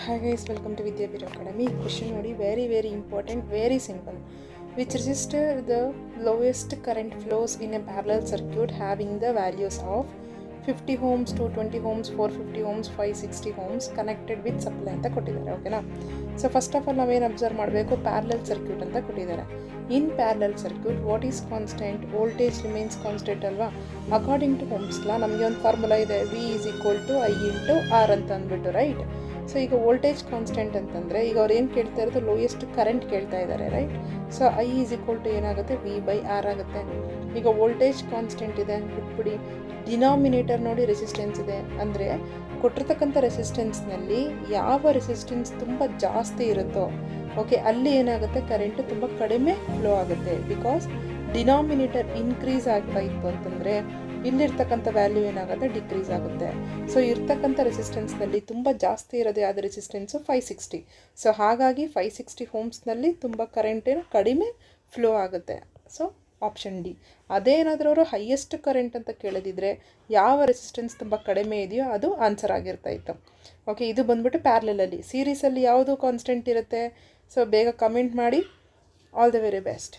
Hi guys, welcome to Vidya Biro Academy. Question nodi very important, very simple. Which resistor the lowest current flows in a parallel circuit having the values of 50 ohms, 220 ohms, 450 ohms, 560 ohms connected with supply ಅಂತ ಕೊಟ್ಟಿದ್ದಾರೆ. ಓಕೆನಾ? So first of all ನಾವೇನು observe ಮಾಡಬೇಕು, parallel circuit ಅಂತ ಕೊಟ್ಟಿದ್ದಾರೆ. In parallel circuit what is constant? Voltage remains constant ಅಲ್ವಾ? According to Ohm's law ನಮಗೆ ಒಂದು ಫಾರ್ಮುಲಾ ಇದೆ, V is equal to I into R ಅಂತ ಅಂದ್ಬಿಟ್ಟು, ರೈಟ್? ಸೊ ಈಗ ವೋಲ್ಟೇಜ್ ಕಾನ್ಸ್ಟೆಂಟ್ ಅಂತಂದರೆ ಈಗ ಅವ್ರು ಏನು ಕೇಳ್ತಾ ಇರೋದು, ಲೋಯೆಸ್ಟ್ ಕರೆಂಟ್ ಕೇಳ್ತಾ ಇದ್ದಾರೆ, right? So I is equal to ಏನಾಗುತ್ತೆ, V/R ಆಗುತ್ತೆ. ಈಗ ವೋಲ್ಟೇಜ್ ಕಾನ್ಸ್ಟೆಂಟ್ ಇದೆ, ಬಿಟ್ಬಿಡಿ. ಡಿನಾಮಿನೇಟರ್ ನೋಡಿ ರೆಸಿಸ್ಟೆನ್ಸ್ ಇದೆ, ಅಂದರೆ ಕೊಟ್ಟಿರ್ತಕ್ಕಂಥ ರೆಸಿಸ್ಟೆನ್ಸ್ನಲ್ಲಿ ಯಾವ ರೆಸಿಸ್ಟೆನ್ಸ್ ತುಂಬ ಜಾಸ್ತಿ ಇರುತ್ತೋ ಓಕೆ ಅಲ್ಲಿ ಏನಾಗುತ್ತೆ, ಕರೆಂಟು ತುಂಬ ಕಡಿಮೆ ಫ್ಲೋ ಆಗುತ್ತೆ. ಬಿಕಾಸ್ ಡಿನಾಮಿನೇಟರ್ ಇನ್ಕ್ರೀಸ್ ಆಗ್ತಾ ಇತ್ತು ಅಂತಂದರೆ ಇಲ್ಲಿರ್ತಕ್ಕಂಥ ವ್ಯಾಲ್ಯೂ ಏನಾಗುತ್ತೆ, ಡಿಕ್ರೀಸ್ ಆಗುತ್ತೆ. ಸೊ ಇರ್ತಕ್ಕಂಥ ರೆಸಿಸ್ಟೆನ್ಸ್ನಲ್ಲಿ ತುಂಬ ಜಾಸ್ತಿ ಇರೋದು ಯಾವುದು ರೆಸಿಸ್ಟೆನ್ಸು, 560. ಸೊ ಹಾಗಾಗಿ 560 ಹೋಮ್ಸ್ನಲ್ಲಿ ತುಂಬ ಕರೆಂಟೇನು ಕಡಿಮೆ ಫ್ಲೋ ಆಗುತ್ತೆ. So option D. ಅದೇನಾದರೂ ಅವರು ಹೈಯೆಸ್ಟ್ ಕರೆಂಟ್ ಅಂತ ಕೇಳಿದಿದ್ರೆ ಯಾವ ರೆಸಿಸ್ಟೆನ್ಸ್ ತುಂಬ ಕಡಿಮೆ ಇದೆಯೋ ಅದು ಆನ್ಸರ್ ಆಗಿರ್ತಾ ಇತ್ತು. ಓಕೆ, ಇದು ಬಂದ್ಬಿಟ್ಟು ಪ್ಯಾರಲಲ್ಲಿ. ಸೀರೀಸಲ್ಲಿ ಯಾವುದು ಕಾನ್ಸ್ಟೆಂಟ್ ಇರುತ್ತೆ? ಸೊ ಬೇಗ ಕಮೆಂಟ್ ಮಾಡಿ. All the very best.